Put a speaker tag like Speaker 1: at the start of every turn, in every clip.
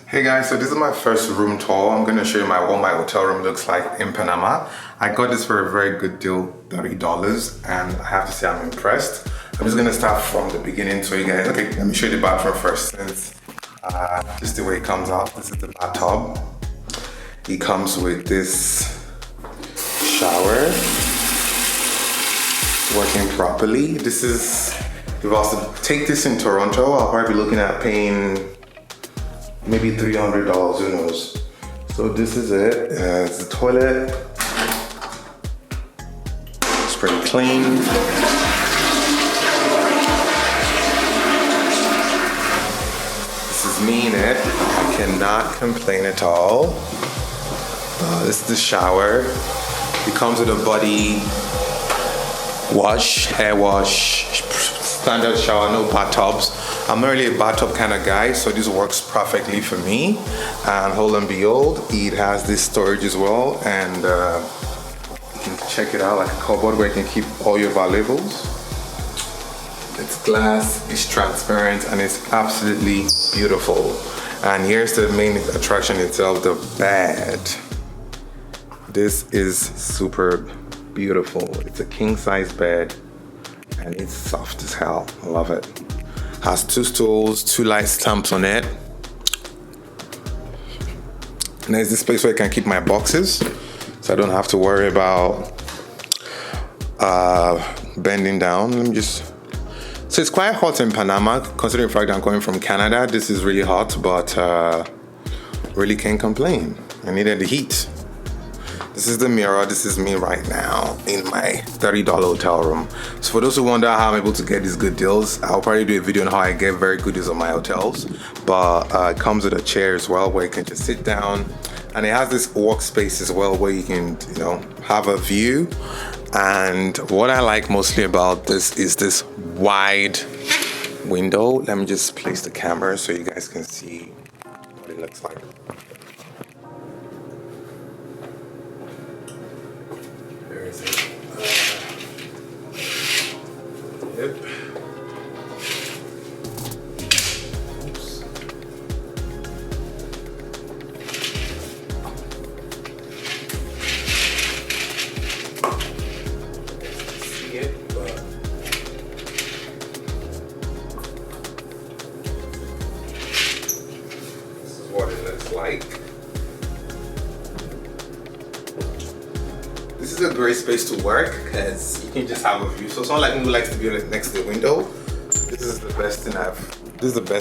Speaker 1: Hey guys, so this is my first room tour. I'm going to show you what my hotel room looks like in Panama. I got this for a very good deal, $30, and I have to say I'm impressed. I'm just going to start from the beginning so you guys, okay, let me show you the bathroom first since this is the way it comes out. This is the bathtub. It comes with this shower working properly. This is, if I was to take this in Toronto, I'll probably be looking at paying maybe $300, who knows. So this is it. It's the toilet. It's pretty clean. This is me in it. I cannot complain at all. This is the shower. It comes with a body wash, hair wash, standard shower, no bathtubs. I'm not really a bathtub kind of guy, so this works perfectly for me. And hold and behold, it has this storage as well, and you can check it out like a cupboard where you can keep all your valuables. It's glass, it's transparent, and it's absolutely beautiful. And here's the main attraction itself, the bed. This is super beautiful. It's a king-size bed, and it's soft as hell. I love it. Has 2 stools, 2 light stamps on it. And there's this place where I can keep my boxes, so I don't have to worry about bending down. Let me just. So it's quite hot in Panama, considering the fact that I'm coming from Canada. This is really hot, but really can't complain. I needed the heat. This is the mirror. This is me right now in my $30 hotel room. So for those who wonder how I'm able to get these good deals, I'll probably do a video on how I get very good deals on my hotels. But it comes with a chair as well where you can just sit down, and it has this workspace as well where you can, have a view. And what I like mostly about this is this wide window. Let me just place the camera so you guys can see what it looks like. Yep. Oops. See it, but this is what it looks like. This is a great space to work because you can just have a view. So someone like me who likes to be next to the window, this is the best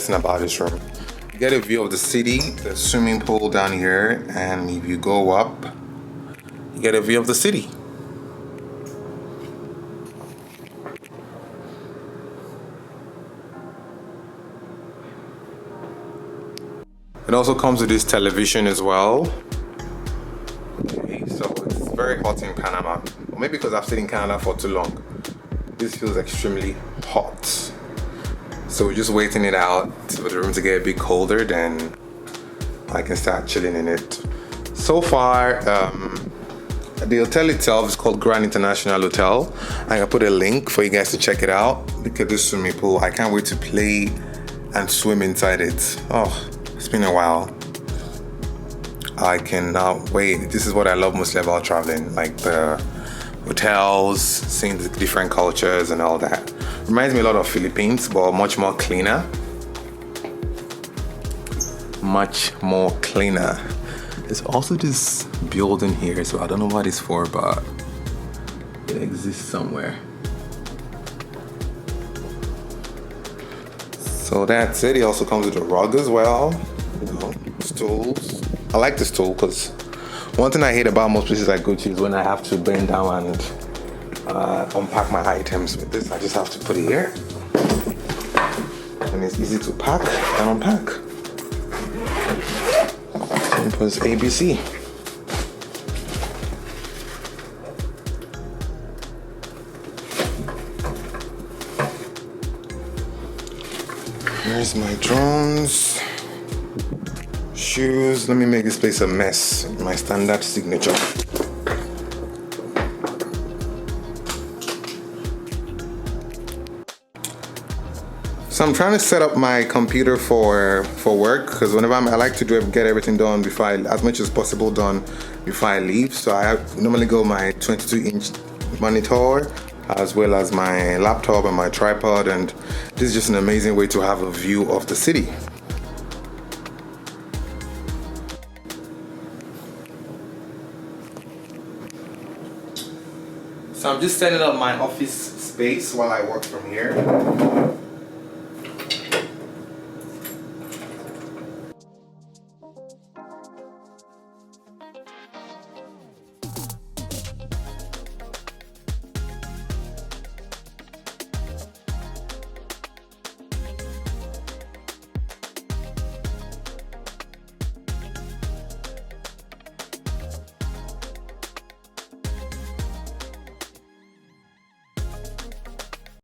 Speaker 1: thing about this room. You get a view of the city, the swimming pool down here, and if you go up, you get a view of the city. It also comes with this television as well. Okay, so it's very hot in Panama. Or maybe because I've stayed in Canada for too long. This feels extremely hot. So we're just waiting it out for the room to get a bit colder, then I can start chilling in it. So far, the hotel itself is called Grand International Hotel. I'm gonna put a link for you guys to check it out. Look at this swimming pool. I can't wait to play and swim inside it. Oh, it's been a while. I cannot wait. This is what I love mostly about traveling, like the hotels, seeing the different cultures and all that. Reminds me a lot of Philippines, but much more cleaner. Much more cleaner. There's also this building here, so I don't know what it's for, but it exists somewhere. So that's it. It also comes with a rug as well. Stools. I like the stool because one thing I hate about most places I go to is when I have to bend down and unpack my items. With this, I just have to put it here, and it's easy to pack and unpack. Simple as ABC. Here's my drones. Shoes. Let me make this place a mess. My standard signature. So I'm trying to set up my computer for work, because whenever I like to get everything done before as much as possible done before I leave. So normally go my 22-inch monitor as well as my laptop and my tripod, and this is just an amazing way to have a view of the city. So I'm just setting up my office space while I work from here.